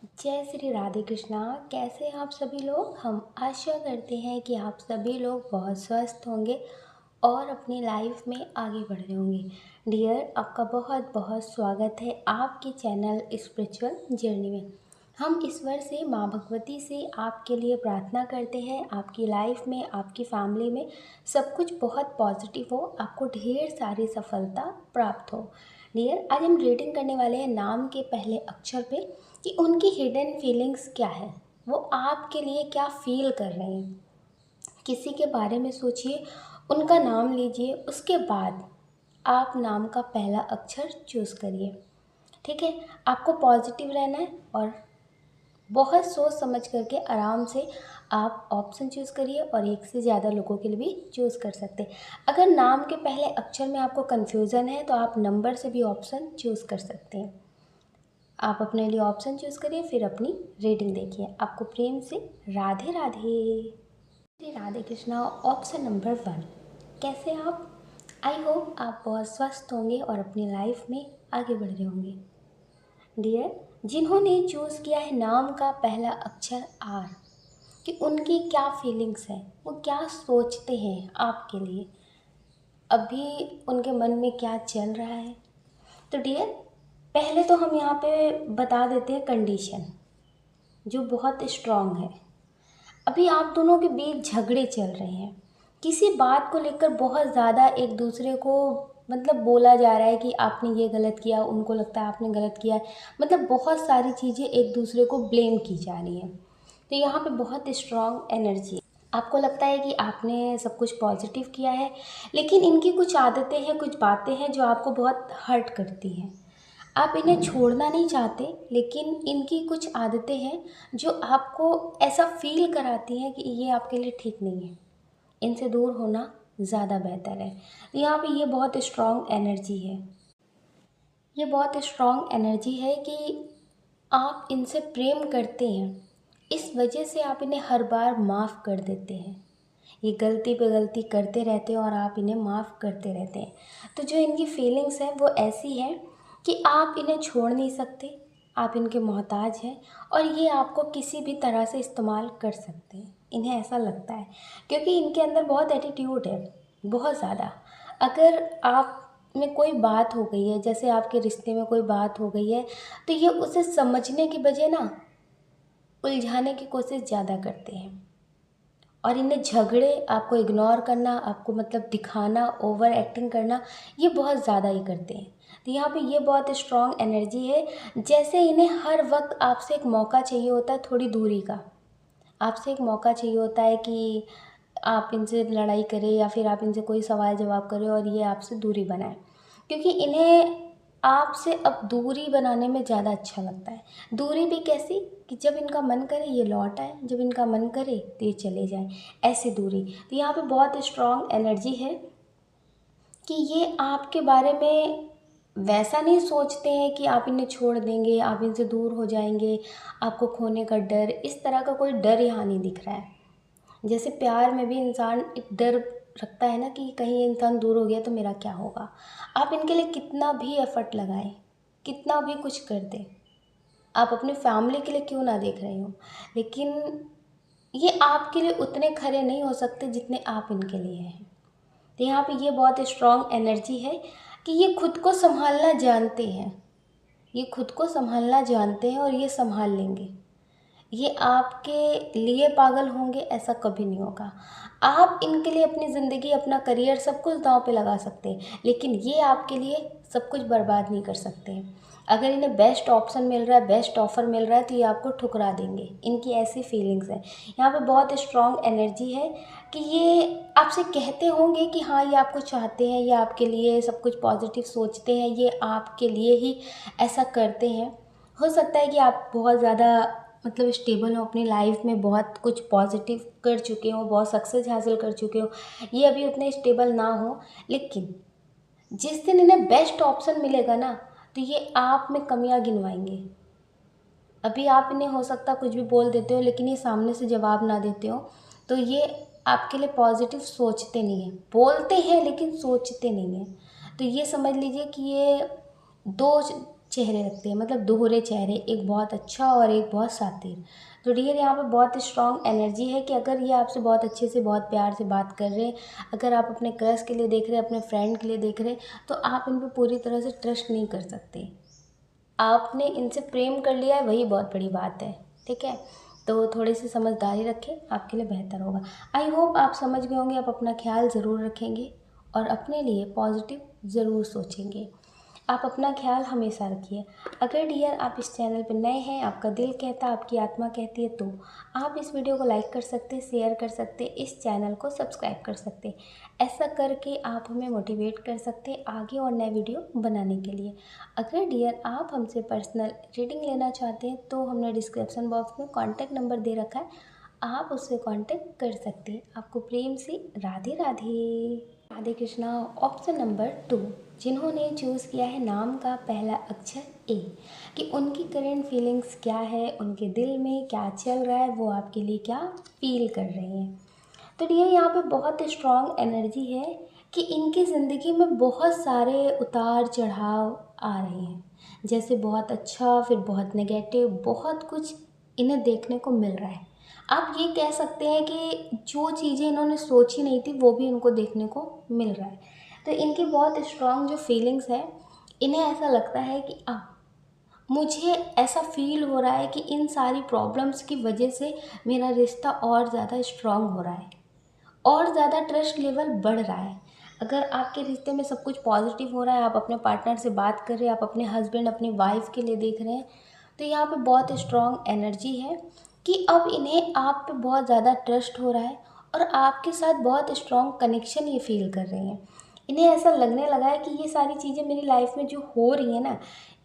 जय श्री राधे कृष्णा। कैसे हैं आप सभी लोग। हम आशा करते हैं कि आप सभी लोग बहुत स्वस्थ होंगे और अपनी लाइफ में आगे बढ़ रहे होंगे। डियर, आपका बहुत बहुत स्वागत है आपके चैनल स्पिरिचुअल जर्नी में। हम ईश्वर से, माँ भगवती से आपके लिए प्रार्थना करते हैं, आपकी लाइफ में, आपकी फैमिली में सब कुछ बहुत पॉजिटिव हो, आपको ढेर सारी सफलता प्राप्त हो। डियर, आज हम रीडिंग करने वाले हैं नाम के पहले अक्षर पे कि उनकी हिडन फीलिंग्स क्या है, वो आपके लिए क्या फील कर रहे हैं। किसी के बारे में सोचिए, उनका नाम लीजिए, उसके बाद आप नाम का पहला अक्षर चूज़ करिए। ठीक है, आपको पॉजिटिव रहना है और बहुत सोच समझ करके आराम से आप ऑप्शन चूज़ करिए और एक से ज़्यादा लोगों के लिए भी चूज़ कर सकते हैं। अगर नाम के पहले अक्षर में आपको कन्फ्यूज़न है तो आप नंबर से भी ऑप्शन चूज़ कर सकते हैं। आप अपने लिए ऑप्शन चूज़ करिए, फिर अपनी रीडिंग देखिए। आपको प्रेम से राधे राधे। श्री राधे कृष्णा। ऑप्शन नंबर 1, कैसे आप। आई होप आप बहुत स्वस्थ होंगे और अपनी लाइफ में आगे बढ़ रहे होंगे। डियर, जिन्होंने चूज़ किया है नाम का पहला अक्षर आर, कि उनकी क्या फीलिंग्स हैं, वो क्या सोचते हैं आपके लिए, अभी उनके मन में क्या चल रहा है। तो डियर, पहले तो हम यहाँ पे बता देते हैं कंडीशन जो बहुत स्ट्रांग है। अभी आप दोनों के बीच झगड़े चल रहे हैं, किसी बात को लेकर बहुत ज़्यादा एक दूसरे को बोला जा रहा है कि आपने ये गलत किया, उनको लगता है आपने गलत किया है। बहुत सारी चीज़ें एक दूसरे को ब्लेम की जा रही हैं। तो यहाँ पे बहुत स्ट्रांग एनर्जी। आपको लगता है कि आपने सब कुछ पॉजिटिव किया है, लेकिन इनकी कुछ आदतें हैं, कुछ बातें हैं जो आपको बहुत हर्ट करती हैं। आप इन्हें छोड़ना नहीं चाहते, लेकिन इनकी कुछ आदतें हैं जो आपको ऐसा फील कराती हैं कि ये आपके लिए ठीक नहीं है, इनसे दूर होना ज़्यादा बेहतर है। तो यहाँ पे ये बहुत स्ट्रांग एनर्जी है। ये बहुत स्ट्रांग एनर्जी है कि आप इनसे प्रेम करते हैं, इस वजह से आप इन्हें हर बार माफ़ कर देते हैं। ये गलती पे गलती करते रहते हैं और आप इन्हें माफ़ करते रहते हैं। तो जो इनकी फीलिंग्स हैं वो ऐसी हैं कि आप इन्हें छोड़ नहीं सकते, आप इनके मोहताज हैं और ये आपको किसी भी तरह से इस्तेमाल कर सकते हैं। इन्हें ऐसा लगता है क्योंकि इनके अंदर बहुत एटीट्यूड है, बहुत ज़्यादा। अगर आप में कोई बात हो गई है, जैसे आपके रिश्ते में कोई बात हो गई है, तो ये उसे समझने की बजाय ना उलझाने की कोशिश ज़्यादा करते हैं। और इन्हें झगड़े, आपको इग्नोर करना, आपको दिखाना, ओवर एक्टिंग करना, ये बहुत ज़्यादा ही करते हैं। तो यहाँ पे ये बहुत स्ट्रॉन्ग एनर्जी है। जैसे इन्हें हर वक्त आपसे एक मौका चाहिए होता है थोड़ी दूरी का। आपसे एक मौका चाहिए होता है कि आप इनसे लड़ाई करें या फिर आप इनसे कोई सवाल जवाब करें और ये आपसे दूरी बनाएं, क्योंकि इन्हें आपसे अब दूरी बनाने में ज़्यादा अच्छा लगता है। दूरी भी कैसी, कि जब इनका मन करे ये लौट आए, जब इनका मन करे तो ये चले जाएं, ऐसी दूरी। तो यहाँ पे बहुत स्ट्रॉन्ग एनर्जी है कि ये आपके बारे में वैसा नहीं सोचते हैं कि आप इन्हें छोड़ देंगे, आप इनसे दूर हो जाएंगे, आपको खोने का डर, इस तरह का कोई डर यहाँ नहीं दिख रहा है। जैसे प्यार में भी इंसान एक डर रखता है ना कि कहीं ये इंसान दूर हो गया तो मेरा क्या होगा। आप इनके लिए कितना भी एफर्ट लगाएं, कितना भी कुछ कर दें, आप अपनी फैमिली के लिए क्यों ना देख रहे हो, लेकिन ये आपके लिए उतने खरे नहीं हो सकते जितने आप इनके लिए हैं। तो यहाँ पे ये बहुत स्ट्रॉन्ग एनर्जी है कि ये खुद को संभालना जानते हैं, ये खुद को संभालना जानते हैं और ये संभाल लेंगे। ये आपके लिए पागल होंगे ऐसा कभी नहीं होगा। आप इनके लिए अपनी ज़िंदगी, अपना करियर, सब कुछ दांव पे लगा सकते हैं, लेकिन ये आपके लिए सब कुछ बर्बाद नहीं कर सकते हैं। अगर इन्हें बेस्ट ऑप्शन मिल रहा है, बेस्ट ऑफ़र मिल रहा है, तो ये आपको ठुकरा देंगे। इनकी ऐसी फीलिंग्स है। यहाँ पे बहुत स्ट्रॉन्ग एनर्जी है कि ये आपसे कहते होंगे कि हाँ, ये आपको चाहते हैं, ये आपके लिए सब कुछ पॉजिटिव सोचते हैं, ये आपके लिए ही ऐसा करते हैं। हो सकता है कि आप बहुत ज़्यादा स्टेबल हो अपनी लाइफ में, बहुत कुछ पॉजिटिव कर चुके हो, बहुत सक्सेस हासिल कर चुके हो, ये अभी उतने स्टेबल ना हो, लेकिन जिस दिन इन्हें बेस्ट ऑप्शन मिलेगा ना, तो ये आप में कमियां गिनवाएंगे। अभी आप इन्हें हो सकता कुछ भी बोल देते हो, लेकिन ये सामने से जवाब ना देते हो, तो ये आपके लिए पॉजिटिव सोचते नहीं हैं। बोलते हैं लेकिन सोचते नहीं हैं। तो ये समझ लीजिए कि ये दो चेहरे रखते हैं, मतलब दोहरे चेहरे, एक बहुत अच्छा और एक बहुत शातिर। तो डियर यहाँ पे बहुत स्ट्रॉन्ग एनर्जी है कि अगर ये आपसे बहुत अच्छे से बहुत प्यार से बात कर रहे हैं, अगर आप अपने क्रश के लिए देख रहे हैं, अपने फ्रेंड के लिए देख रहे हैं, तो आप इन पर पूरी तरह से ट्रस्ट नहीं कर सकते। आपने इनसे प्रेम कर लिया है, वही बहुत बड़ी बात है। ठीक है, तो थोड़ी सी समझदारी रखें, आपके लिए बेहतर होगा। आई होप आप समझ गए होंगे। आप अपना ख्याल ज़रूर रखेंगे और अपने लिए पॉजिटिव ज़रूर सोचेंगे। आप अपना ख्याल हमेशा रखिए। अगर डियर आप इस चैनल पर नए हैं, आपका दिल कहता, आपकी आत्मा कहती है, तो आप इस वीडियो को लाइक कर सकते, शेयर कर सकते, इस चैनल को सब्सक्राइब कर सकते। ऐसा करके आप हमें मोटिवेट कर सकते आगे और नए वीडियो बनाने के लिए। अगर डियर आप हमसे पर्सनल रीडिंग लेना चाहते हैं, तो हमने डिस्क्रिप्शन बॉक्स में कॉन्टैक्ट नंबर दे रखा है, आप उससे कांटेक्ट कर सकते हैं। आपको प्रेम से राधे राधे। राधे कृष्णा। ऑप्शन नंबर 2, जिन्होंने चूज़ किया है नाम का पहला अक्षर ए, कि उनकी करंट फीलिंग्स क्या है, उनके दिल में क्या चल रहा है, वो आपके लिए क्या फील कर रहे हैं। तो डियर यहाँ पे बहुत स्ट्रॉन्ग एनर्जी है कि इनकी ज़िंदगी में बहुत सारे उतार चढ़ाव आ रहे हैं, जैसे बहुत अच्छा फिर बहुत नेगेटिव, बहुत कुछ इन्हें देखने को मिल रहा है। आप ये कह सकते हैं कि जो चीज़ें इन्होंने सोची नहीं थी वो भी इनको देखने को मिल रहा है। तो इनकी बहुत स्ट्रॉन्ग जो फीलिंग्स है, इन्हें ऐसा लगता है कि अब मुझे ऐसा फील हो रहा है कि इन सारी प्रॉब्लम्स की वजह से मेरा रिश्ता और ज़्यादा स्ट्रॉन्ग हो रहा है और ज़्यादा ट्रस्ट लेवल बढ़ रहा है। अगर आपके रिश्ते में सब कुछ पॉजिटिव हो रहा है, आप अपने पार्टनर से बात कर रहे हैं, आप अपने हस्बैंड अपनी वाइफ के लिए देख रहे हैं, तो यहाँ पे बहुत स्ट्रॉन्ग एनर्जी है कि अब इन्हें आप पे बहुत ज़्यादा ट्रस्ट हो रहा है और आपके साथ बहुत स्ट्रॉन्ग कनेक्शन ये फील कर रहे हैं। इन्हें ऐसा लगने लगा है कि ये सारी चीज़ें मेरी लाइफ में जो हो रही है ना,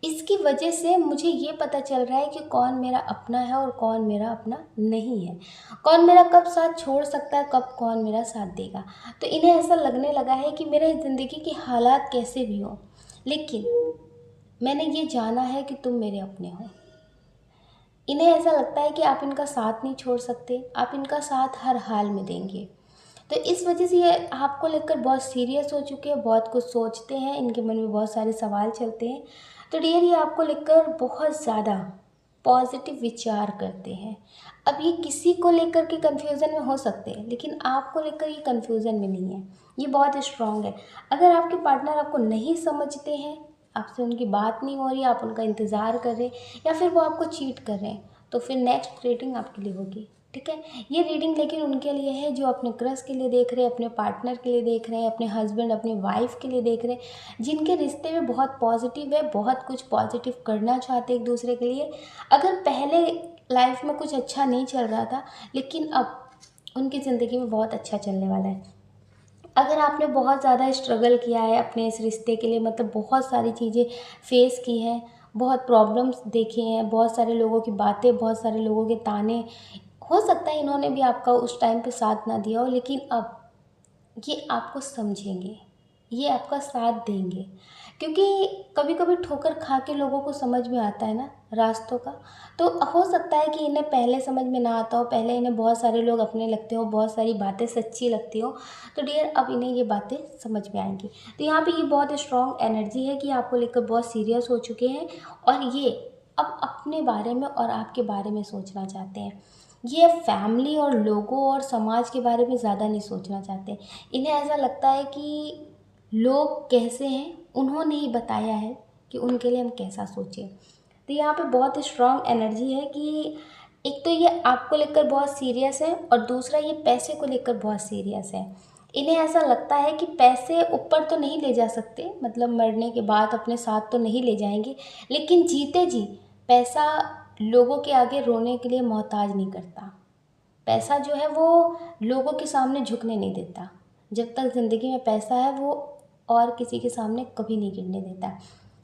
इसकी वजह से मुझे ये पता चल रहा है कि कौन मेरा अपना है और कौन मेरा अपना नहीं है, कौन मेरा कब साथ छोड़ सकता है, कब कौन मेरा साथ देगा। तो इन्हें ऐसा लगने लगा है कि मेरे ज़िंदगी के हालात कैसे भी हों, लेकिन मैंने ये जाना है कि तुम मेरे अपने हो। इन्हें ऐसा लगता है कि आप इनका साथ नहीं छोड़ सकते, आप इनका साथ हर हाल में देंगे। तो इस वजह से ये आपको लेकर बहुत सीरियस हो चुके हैं, बहुत कुछ सोचते हैं, इनके मन में बहुत सारे सवाल चलते हैं। तो डियर ये आपको लेकर बहुत ज़्यादा पॉजिटिव विचार करते हैं। अब ये किसी को लेकर के कन्फ्यूज़न में हो सकते हैं, लेकिन आपको लेकर ये कन्फ्यूज़न में नहीं है, ये बहुत स्ट्रॉन्ग है। अगर आपके पार्टनर आपको नहीं समझते हैं, आपसे उनकी बात नहीं हो रही, आप उनका इंतज़ार कर रहे हैं या फिर वो आपको चीट कर रहे हैं, तो फिर नेक्स्ट रीडिंग आपके लिए होगी। ठीक है, ये रीडिंग लेकिन उनके लिए है जो अपने क्रश के लिए देख रहे हैं, अपने पार्टनर के लिए देख रहे हैं, अपने हस्बैंड अपनी वाइफ के लिए देख रहे हैं, जिनके रिश्ते में बहुत पॉजिटिव है, बहुत कुछ पॉजिटिव करना चाहते हैं एक दूसरे के लिए। अगर पहले लाइफ में कुछ अच्छा नहीं चल रहा था, लेकिन अब उनकी ज़िंदगी में बहुत अच्छा चलने वाला है। अगर आपने बहुत ज़्यादा स्ट्रगल किया है अपने इस रिश्ते के लिए, मतलब बहुत सारी चीज़ें फेस की हैं, बहुत प्रॉब्लम्स देखे हैं, बहुत सारे लोगों की बातें, बहुत सारे लोगों के ताने, हो सकता है इन्होंने भी आपका उस टाइम पे साथ ना दिया हो, लेकिन अब ये आपको समझेंगे, ये आपका साथ देंगे, क्योंकि कभी कभी ठोकर खा के लोगों को समझ में आता है ना रास्तों का। तो हो सकता है कि इन्हें पहले समझ में ना आता हो, पहले इन्हें बहुत सारे लोग अपने लगते हो, बहुत सारी बातें सच्ची लगती हो, तो डियर अब इन्हें ये बातें समझ में आएंगी। तो यहाँ पे ये बहुत स्ट्रॉन्ग एनर्जी है कि आपको लेकर बहुत सीरियस हो चुके हैं और ये अब अपने बारे में और आपके बारे में सोचना चाहते हैं। ये फैमिली और लोगों और समाज के बारे में ज़्यादा नहीं सोचना चाहते। इन्हें ऐसा लगता है कि लोग कैसे हैं, उन्होंने ही बताया है कि उनके लिए हम कैसा सोचें। तो यहाँ पे बहुत स्ट्रॉन्ग एनर्जी है कि एक तो ये आपको लेकर बहुत सीरियस है और दूसरा ये पैसे को लेकर बहुत सीरियस है। इन्हें ऐसा लगता है कि पैसे ऊपर तो नहीं ले जा सकते, मतलब मरने के बाद अपने साथ तो नहीं ले जाएंगे, लेकिन जीते जी पैसा लोगों के आगे रोने के लिए मोहताज नहीं करता। पैसा जो है वो लोगों के सामने झुकने नहीं देता। जब तक ज़िंदगी में पैसा है वो और किसी के सामने कभी नहीं गिरने देता।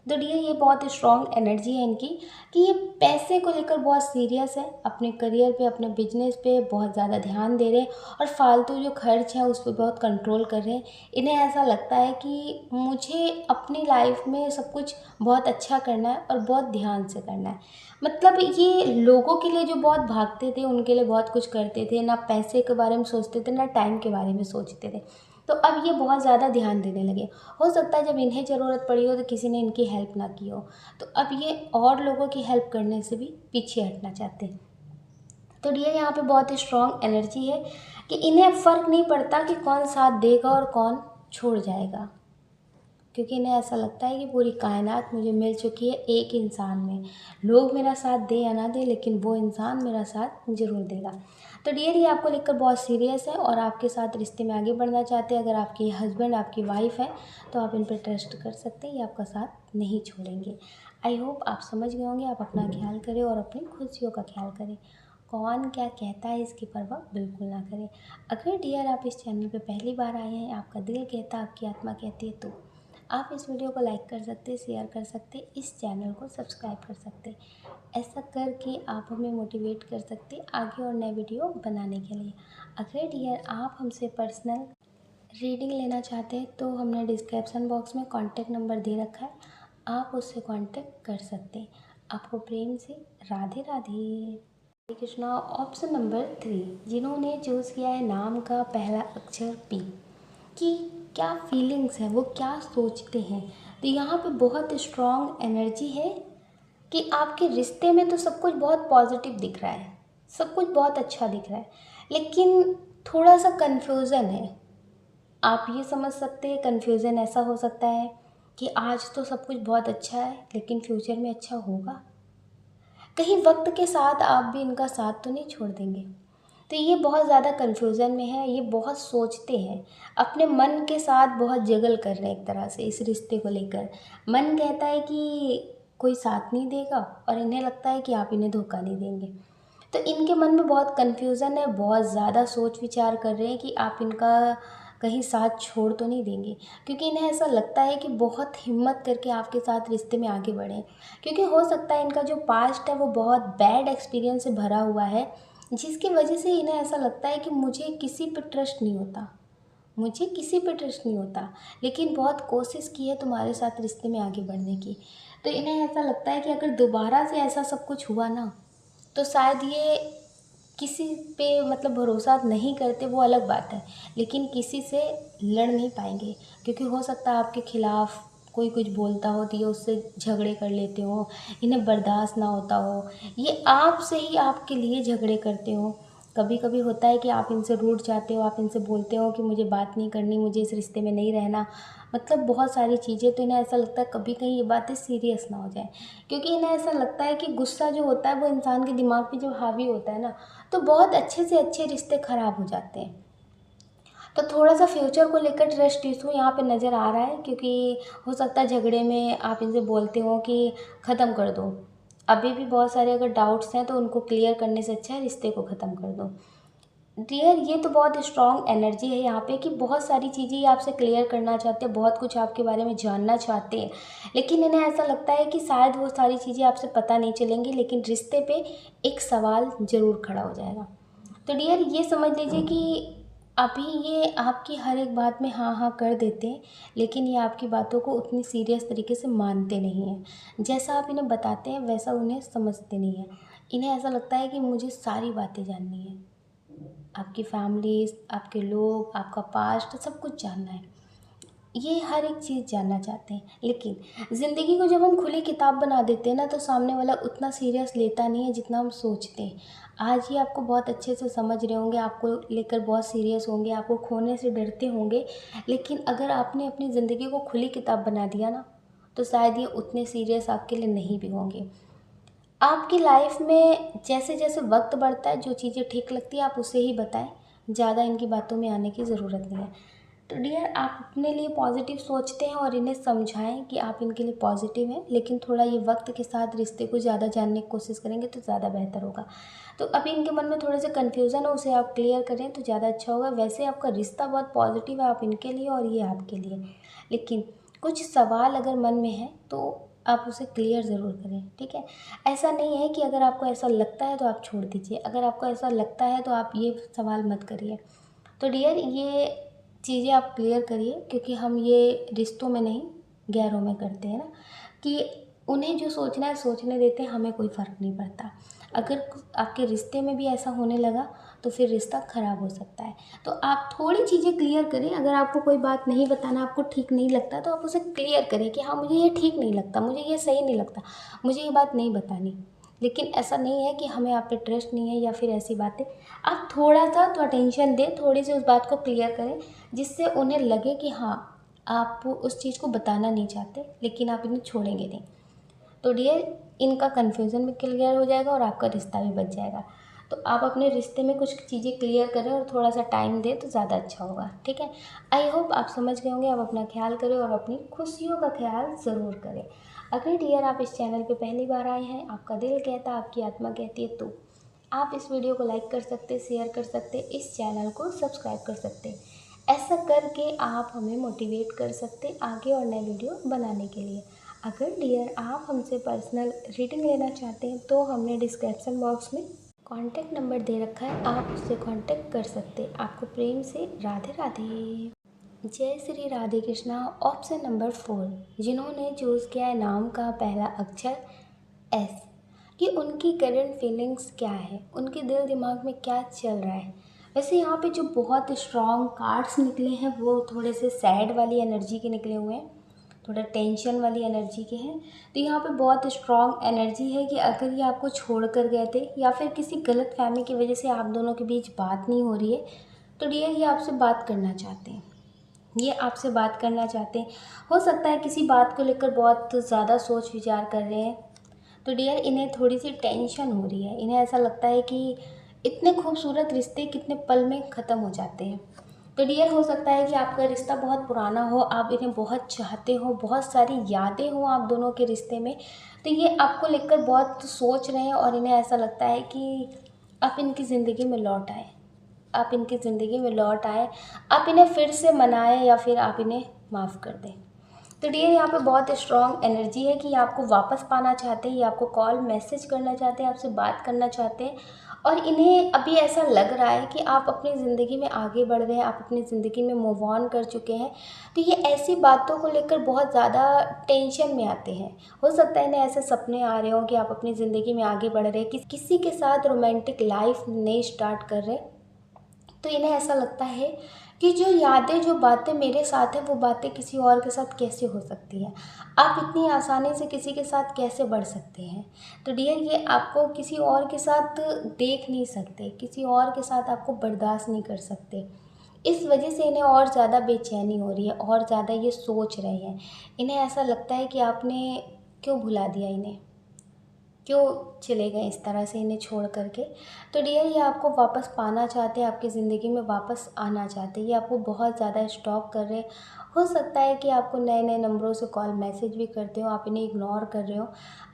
तो डियर ये बहुत स्ट्रॉन्ग एनर्जी है इनकी कि ये पैसे को लेकर बहुत सीरियस है, अपने करियर पे, अपने बिजनेस पे बहुत ज़्यादा ध्यान दे रहे हैं और फालतू जो खर्च है उस पर बहुत कंट्रोल कर रहे हैं। इन्हें ऐसा लगता है कि मुझे अपनी लाइफ में सब कुछ बहुत अच्छा करना है और बहुत ध्यान से करना है। मतलब ये लोगों के लिए जो बहुत भागते थे, उनके लिए बहुत कुछ करते थे, ना पैसे के बारे में सोचते थे, ना टाइम के बारे में सोचते थे। तो अब ये बहुत ज़्यादा ध्यान देने लगे। हो सकता है जब इन्हें ज़रूरत पड़ी हो तो किसी ने इनकी हेल्प ना की हो, तो अब ये और लोगों की हेल्प करने से भी पीछे हटना चाहते हैं। तो डियर यहाँ पे बहुत ही स्ट्रॉन्ग एनर्जी है कि इन्हें फ़र्क नहीं पड़ता कि कौन साथ देगा और कौन छोड़ जाएगा, क्योंकि इन्हें ऐसा लगता है कि पूरी कायनात मुझे मिल चुकी है एक इंसान में। लोग मेरा साथ दे या ना दे, लेकिन वो इंसान मेरा साथ ज़रूर देगा। तो डियर ये आपको लेकर बहुत सीरियस है और आपके साथ रिश्ते में आगे बढ़ना चाहते हैं। अगर आपके हस्बैंड आपकी वाइफ है तो आप इन पर ट्रस्ट कर सकते हैं, ये आपका साथ नहीं छोड़ेंगे। आई होप आप समझ गए होंगे। आप अपना ख्याल करें और अपनी खुशियों का ख्याल करें। कौन क्या कहता है इसकी परवाह बिल्कुल ना करें। अगर डियर आप इस चैनल पे पहली बार आए हैं, आपका दिल कहता, आपकी आत्मा कहती है, तो आप इस वीडियो को लाइक कर सकते हैं, शेयर कर सकते हैं, इस चैनल को सब्सक्राइब कर सकते हैं। ऐसा करके आप हमें मोटिवेट कर सकते हैं आगे और नए वीडियो बनाने के लिए। अगर डियर आप हमसे पर्सनल रीडिंग लेना चाहते हैं तो हमने डिस्क्रिप्शन बॉक्स में कॉन्टैक्ट नंबर दे रखा है, आप उससे कॉन्टैक्ट कर सकते हैं। आपको प्रेम से राधे राधे। हरे कृष्णा। ऑप्शन नंबर 3, जिन्होंने चूज़ किया है नाम का पहला अक्षर पी, कि क्या फीलिंग्स है, वो क्या सोचते हैं। तो यहाँ पे बहुत स्ट्रॉन्ग एनर्जी है कि आपके रिश्ते में तो सब कुछ बहुत पॉजिटिव दिख रहा है, सब कुछ बहुत अच्छा दिख रहा है, लेकिन थोड़ा सा कन्फ्यूज़न है। आप ये समझ सकते हैं कन्फ्यूज़न ऐसा हो सकता है कि आज तो सब कुछ बहुत अच्छा है लेकिन फ्यूचर में अच्छा होगा, कहीं वक्त के साथ आप भी इनका साथ तो नहीं छोड़ देंगे। तो ये बहुत ज़्यादा कन्फ्यूज़न में है, ये बहुत सोचते हैं, अपने मन के साथ बहुत जगल कर रहे हैं एक तरह से इस रिश्ते को लेकर। मन कहता है कि कोई साथ नहीं देगा और इन्हें लगता है कि आप इन्हें धोखा नहीं देंगे। तो इनके मन में बहुत कन्फ्यूज़न है, बहुत ज़्यादा सोच विचार कर रहे हैं कि आप इनका कहीं साथ छोड़ तो नहीं देंगे, क्योंकि इन्हें ऐसा लगता है कि बहुत हिम्मत करके आपके साथ रिश्ते में आगे बढ़ें। क्योंकि हो सकता है इनका जो पास्ट है वो बहुत बैड एक्सपीरियंस से भरा हुआ है, जिसकी वजह से इन्हें ऐसा लगता है कि मुझे किसी पे ट्रस्ट नहीं होता, मुझे किसी पे ट्रस्ट नहीं होता, लेकिन बहुत कोशिश की है तुम्हारे साथ रिश्ते में आगे बढ़ने की। तो इन्हें ऐसा लगता है कि अगर दोबारा से ऐसा सब कुछ हुआ ना, तो शायद ये किसी पे मतलब भरोसा नहीं करते, वो अलग बात है, लेकिन किसी से लड़ नहीं पाएंगे, क्योंकि हो सकता है आपके खिलाफ कोई कुछ बोलता हो तो ये उससे झगड़े कर लेते हो, इन्हें बर्दाश्त ना होता हो, ये आपसे ही आपके लिए झगड़े करते हो। कभी कभी होता है कि आप इनसे रूठ जाते हो, आप इनसे बोलते हो कि मुझे बात नहीं करनी, मुझे इस रिश्ते में नहीं रहना, मतलब बहुत सारी चीज़ें। तो इन्हें ऐसा लगता है कभी कहीं ये बातें सीरियस ना हो जाए, क्योंकि इन्हें ऐसा लगता है कि गुस्सा जो होता है वो इंसान के दिमाग पे जब हावी होता है ना, तो बहुत अच्छे से अच्छे रिश्ते ख़राब हो जाते हैं। तो थोड़ा सा फ्यूचर को लेकर ट्रस्ट इशू यहाँ पे नज़र आ रहा है, क्योंकि हो सकता है झगड़े में आप इनसे बोलते हो कि ख़त्म कर दो, अभी भी बहुत सारे अगर डाउट्स हैं तो उनको क्लियर करने से अच्छा है रिश्ते को ख़त्म कर दो। डियर ये तो बहुत स्ट्रॉन्ग एनर्जी है यहाँ पे कि बहुत सारी चीज़ें ये आपसे क्लियर करना चाहते हैं, बहुत कुछ आपके बारे में जानना चाहते हैं, लेकिन इन्हें ऐसा लगता है कि शायद वो सारी चीज़ें आपसे पता नहीं चलेंगी, लेकिन रिश्ते पे एक सवाल ज़रूर खड़ा हो जाएगा। तो डियर ये समझ लीजिए कि अभी ये आपकी हर एक बात में हाँ हाँ कर देते हैं, लेकिन ये आपकी बातों को उतनी सीरियस तरीके से मानते नहीं हैं। जैसा आप इन्हें बताते हैं वैसा उन्हें समझते नहीं हैं। इन्हें ऐसा लगता है कि मुझे सारी बातें जाननी है, आपकी फैमिली, आपके लोग, आपका पास्ट, सब कुछ जानना है। ये हर एक चीज़ जानना चाहते हैं, लेकिन ज़िंदगी को जब हम खुली किताब बना देते हैं ना, तो सामने वाला उतना सीरियस लेता नहीं है जितना हम सोचते हैं। आज ही आपको बहुत अच्छे से समझ रहे होंगे, आपको लेकर बहुत सीरियस होंगे, आपको खोने से डरते होंगे, लेकिन अगर आपने अपनी ज़िंदगी को खुली किताब बना दिया ना, तो शायद ये उतने सीरियस आपके लिए नहीं भी होंगे। आपकी लाइफ में जैसे जैसे वक्त बढ़ता है, जो चीज़ें ठीक लगती है आप उसे ही बताएं, ज़्यादा इनकी बातों में आने की ज़रूरत नहीं है। तो डियर आप अपने लिए पॉजिटिव सोचते हैं और इन्हें समझाएं कि आप इनके लिए पॉजिटिव हैं, लेकिन थोड़ा ये वक्त के साथ रिश्ते को ज़्यादा जानने की कोशिश करेंगे तो ज़्यादा बेहतर होगा। तो अभी इनके मन में थोड़े से कन्फ्यूज़न है, उसे आप क्लियर करें तो ज़्यादा अच्छा होगा। वैसे आपका रिश्ता बहुत पॉजिटिव है, आप इनके लिए और ये आपके लिए, लेकिन कुछ सवाल अगर मन में है तो आप उसे क्लियर ज़रूर करें, ठीक है। ऐसा नहीं है कि अगर आपको ऐसा लगता है तो आप छोड़ दीजिए, अगर आपको ऐसा लगता है तो आप ये सवाल मत करिए। तो डियर ये चीज़ें आप क्लियर करिए, क्योंकि हम ये रिश्तों में नहीं गैरों में करते हैं ना, कि उन्हें जो सोचना है सोचने देते हैं, हमें कोई फ़र्क नहीं पड़ता। अगर आपके रिश्ते में भी ऐसा होने लगा तो फिर रिश्ता ख़राब हो सकता है। तो आप थोड़ी चीज़ें क्लियर करें। अगर आपको कोई बात नहीं बताना, आपको ठीक नहीं लगता, तो आप उसे क्लियर करें कि हाँ मुझे ये ठीक नहीं लगता, मुझे ये सही नहीं लगता, मुझे ये बात नहीं बतानी। लेकिन ऐसा नहीं है कि हमें आप पे ट्रस्ट नहीं है या फिर ऐसी बातें। आप थोड़ा सा तो अटेंशन दें, थोड़ी सी उस बात को क्लियर करें, जिससे उन्हें लगे कि हाँ आप उस चीज़ को बताना नहीं चाहते, लेकिन आप इन्हें छोड़ेंगे नहीं। तो डियर, इनका कन्फ्यूज़न भी क्लियर हो जाएगा और आपका रिश्ता भी बच जाएगा। तो आप अपने रिश्ते में कुछ चीज़ें क्लियर करें और थोड़ा सा टाइम दें तो ज़्यादा अच्छा होगा, ठीक है। आई होप आप समझ गए होंगे। आप अपना ख्याल करें और अपनी खुशियों का ख्याल ज़रूर करें। अगर डियर आप इस चैनल पे पहली बार आए हैं, आपका दिल कहता है, आपकी आत्मा कहती है, तो आप इस वीडियो को लाइक कर सकते, शेयर कर सकते, इस चैनल को सब्सक्राइब कर सकते। ऐसा करके आप हमें मोटिवेट कर सकते आगे और नए वीडियो बनाने के लिए। अगर डियर आप हमसे पर्सनल रीडिंग लेना चाहते हैं तो हमने डिस्क्रिप्शन बॉक्स में कॉन्टैक्ट नंबर दे रखा है, आप उससे कॉन्टैक्ट कर सकते। आपको प्रेम से राधे राधे। जय श्री राधे कृष्णा। ऑप्शन नंबर 4, जिन्होंने चूज़ किया है नाम का पहला अक्षर एस, कि उनकी करंट फीलिंग्स क्या है, उनके दिल दिमाग में क्या चल रहा है। वैसे यहाँ पे जो बहुत स्ट्रॉन्ग कार्ड्स निकले हैं वो थोड़े से सैड वाली एनर्जी के निकले हुए हैं, थोड़ा टेंशन वाली एनर्जी के हैं। तो यहाँ पे बहुत स्ट्रॉन्ग एनर्जी है कि अगर ये आपको छोड़ कर गए थे या फिर किसी गलत फहमी की वजह से आप दोनों के बीच बात नहीं हो रही है, तो डियर ये आपसे बात करना चाहते हैं। ये आपसे बात करना चाहते हैं। हो सकता है किसी बात को लेकर बहुत ज़्यादा सोच विचार कर रहे हैं। तो डियर इन्हें थोड़ी सी टेंशन हो रही है। इन्हें ऐसा लगता है कि इतने खूबसूरत रिश्ते कितने पल में ख़त्म हो जाते हैं। तो डियर हो सकता है कि आपका रिश्ता बहुत पुराना हो, आप इन्हें बहुत चाहते हो, बहुत सारी यादें हों आप दोनों के रिश्ते में। तो ये आपको लेकर बहुत सोच रहे हैं और इन्हें ऐसा लगता है कि आप इनकी ज़िंदगी में लौट आए, आप इनकी ज़िंदगी में लौट आए, आप इन्हें फिर से मनाएं या फिर आप इन्हें माफ़ कर दें। तो डियर यहाँ पे बहुत स्ट्रॉन्ग एनर्जी है कि ये आपको वापस पाना चाहते हैं, ये आपको कॉल मैसेज करना चाहते हैं, आपसे बात करना चाहते हैं। और इन्हें अभी ऐसा लग रहा है कि आप अपनी ज़िंदगी में आगे बढ़ रहे हैं, आप अपनी ज़िंदगी में मूव ऑन कर चुके हैं। तो ये ऐसी बातों को लेकर बहुत ज़्यादा टेंशन में आते हैं। हो सकता है इन्हें ऐसे सपने आ रहे हों कि आप अपनी ज़िंदगी में आगे बढ़ रहे हैं, किसी के साथ रोमांटिक लाइफ नई स्टार्ट कर रहे हैं। तो इन्हें ऐसा लगता है कि जो यादें, जो बातें मेरे साथ हैं, वो बातें किसी और के साथ कैसे हो सकती हैं। आप इतनी आसानी से किसी के साथ कैसे बढ़ सकते हैं। तो डियर ये आपको किसी और के साथ देख नहीं सकते, किसी और के साथ आपको बर्दाश्त नहीं कर सकते। इस वजह से इन्हें और ज़्यादा बेचैनी हो रही है, और ज़्यादा ये सोच रहे हैं। इन्हें ऐसा लगता है कि आपने क्यों भुला दिया इन्हें, क्यों चले गए इस तरह से इन्हें छोड़ करके। तो डियर ये आपको वापस पाना चाहते हैं, आपकी ज़िंदगी में वापस आना चाहते हैं। ये आपको बहुत ज़्यादा स्टॉक कर रहे हैं। हो सकता है कि आपको नए नए नंबरों से कॉल मैसेज भी करते हो, आप इन्हें इग्नोर कर रहे हो,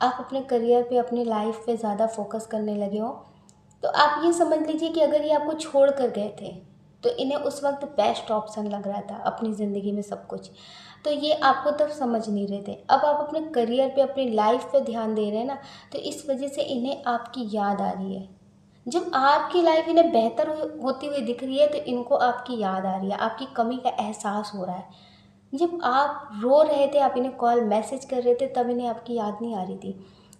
आप अपने करियर पे, अपनी लाइफ पे ज़्यादा फोकस करने लगे हो। तो आप ये समझ लीजिए कि अगर ये आपको छोड़ कर गए थे तो इन्हें उस वक्त बेस्ट ऑप्शन लग रहा था अपनी ज़िंदगी में सब कुछ। तो ये आपको तब समझ नहीं रहे थे। अब आप अपने करियर पे, अपनी लाइफ पे ध्यान दे रहे हैं ना, तो इस वजह से इन्हें आपकी याद आ रही है। जब आपकी लाइफ इन्हें बेहतर होती हुई दिख रही है तो इनको आपकी याद आ रही है, आपकी कमी का एहसास हो रहा है। जब आप रो रहे थे, आप इन्हें कॉल मैसेज कर रहे थे, तब इन्हें आपकी याद नहीं आ रही थी।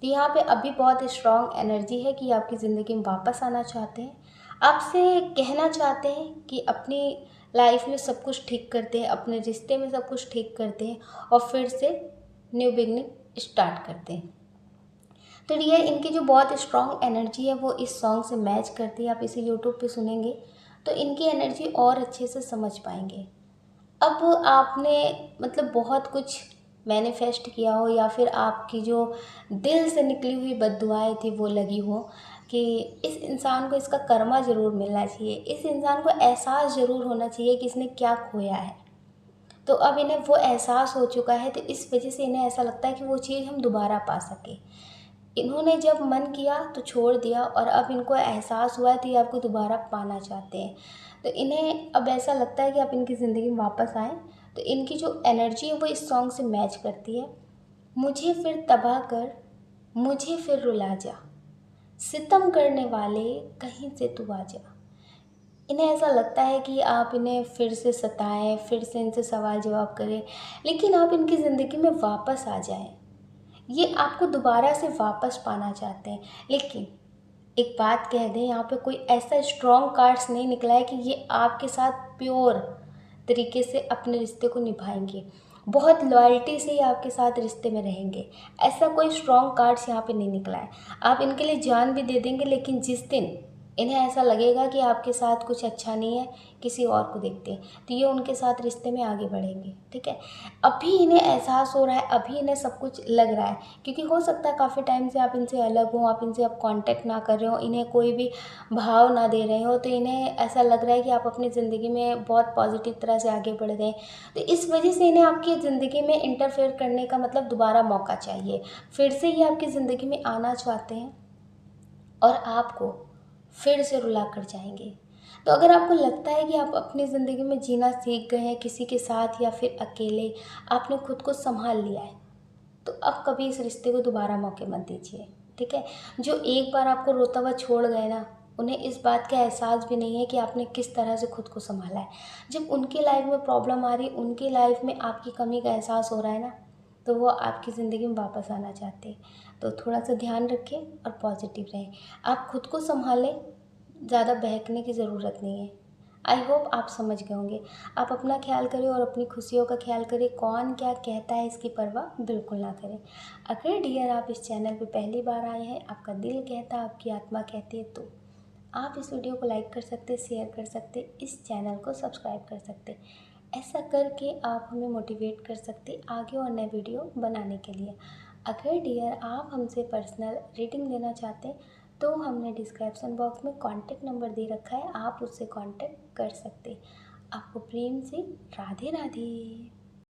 तो यहाँ पे अभी बहुत स्ट्रॉन्ग एनर्जी है कि आपकी ज़िंदगी में वापस आना चाहते हैं, आपसे कहना चाहते हैं कि अपनी लाइफ में सब कुछ ठीक करते हैं, अपने रिश्ते में सब कुछ ठीक करते हैं और फिर से न्यू बिगनिंग स्टार्ट करते हैं। तो डियर इनकी जो बहुत स्ट्रॉन्ग एनर्जी है वो इस सॉन्ग से मैच करती है। आप इसे यूट्यूब पे सुनेंगे तो इनकी एनर्जी और अच्छे से समझ पाएंगे। अब आपने मतलब बहुत कुछ मैनिफेस्ट किया हो या फिर आपकी जो दिल से निकली हुई बद्दुआएं थी वो लगी हो कि इस इंसान को इसका कर्मा ज़रूर मिलना चाहिए, इस इंसान को एहसास ज़रूर होना चाहिए कि इसने क्या खोया है। तो अब इन्हें वो एहसास हो चुका है, तो इस वजह से इन्हें ऐसा लगता है कि वो चीज़ हम दोबारा पा सकें। इन्होंने जब मन किया तो छोड़ दिया और अब इनको एहसास हुआ है तो ये आपको दोबारा पाना चाहते हैं। तो इन्हें अब ऐसा लगता है कि आप इनकी ज़िंदगी में वापस आएँ। तो इनकी जो एनर्जी है वो इस सॉन्ग से मैच करती है। मुझे फिर तबाह कर, मुझे फिर रुला जा, सितम करने वाले कहीं से तू आ जा। इन्हें ऐसा लगता है कि आप इन्हें फिर से सताएं, फिर से इनसे सवाल जवाब करें, लेकिन आप इनकी ज़िंदगी में वापस आ जाएं। ये आपको दोबारा से वापस पाना चाहते हैं, लेकिन एक बात कह दें, यहाँ पे कोई ऐसा स्ट्रॉन्ग कार्ड्स नहीं निकला है कि ये आपके साथ प्योर तरीके से अपने रिश्ते को निभाएंगे, बहुत लॉयल्टी से ही आपके साथ रिश्ते में रहेंगे। ऐसा कोई स्ट्रॉन्ग कार्ड्स यहाँ पे नहीं निकला है। आप इनके लिए जान भी दे देंगे, लेकिन जिस दिन इन्हें ऐसा लगेगा कि आपके साथ कुछ अच्छा नहीं है, किसी और को देखते हैं, तो ये उनके साथ रिश्ते में आगे बढ़ेंगे। ठीक है, अभी इन्हें एहसास हो रहा है, अभी इन्हें सब कुछ लग रहा है, क्योंकि हो सकता है काफ़ी टाइम से आप इनसे अलग हो, आप इनसे अब कांटेक्ट ना कर रहे हो, इन्हें कोई भी भाव ना दे रहे हो, तो इन्हें ऐसा लग रहा है कि आप अपनी ज़िंदगी में बहुत पॉजिटिव तरह से आगे बढ़ रहे हैं। तो इस वजह से इन्हें आपकी ज़िंदगी में इंटरफेयर करने का मतलब दोबारा मौका चाहिए, फिर से ये आपकी ज़िंदगी में आना चाहते हैं और आपको फिर से रुला कर जाएंगे। तो अगर आपको लगता है कि आप अपनी ज़िंदगी में जीना सीख गए हैं, किसी के साथ या फिर अकेले आपने खुद को संभाल लिया है, तो अब कभी इस रिश्ते को दोबारा मौके मत दीजिए। ठीक है, जो एक बार आपको रोता हुआ छोड़ गए ना, उन्हें इस बात का एहसास भी नहीं है कि आपने किस तरह से खुद को संभाला है। जब उनकी लाइफ में प्रॉब्लम आ रही, उनकी लाइफ में आपकी कमी का एहसास हो रहा है ना, तो वो आपकी ज़िंदगी में वापस आना चाहते हैं। तो थोड़ा सा ध्यान रखें और पॉजिटिव रहें। आप खुद को संभालें, ज़्यादा बहकने की ज़रूरत नहीं है। आई होप आप समझ गए होंगे। आप अपना ख्याल करें और अपनी खुशियों का ख्याल करें। कौन क्या कहता है इसकी परवाह बिल्कुल ना करें। अगर डियर आप इस चैनल पे पहली बार आए हैं, आपका दिल कहता है, आपकी आत्मा कहती है, तो आप इस वीडियो को लाइक कर सकते, शेयर कर सकते, इस चैनल को सब्सक्राइब कर सकते। ऐसा करके आप हमें मोटिवेट कर सकते आगे और नए वीडियो बनाने के लिए। अगर डियर आप हमसे पर्सनल रीडिंग लेना चाहते हैं, तो हमने डिस्क्रिप्शन बॉक्स में कॉन्टैक्ट नंबर दे रखा है, आप उससे कॉन्टैक्ट कर सकते। आपको प्रेम से राधे राधे।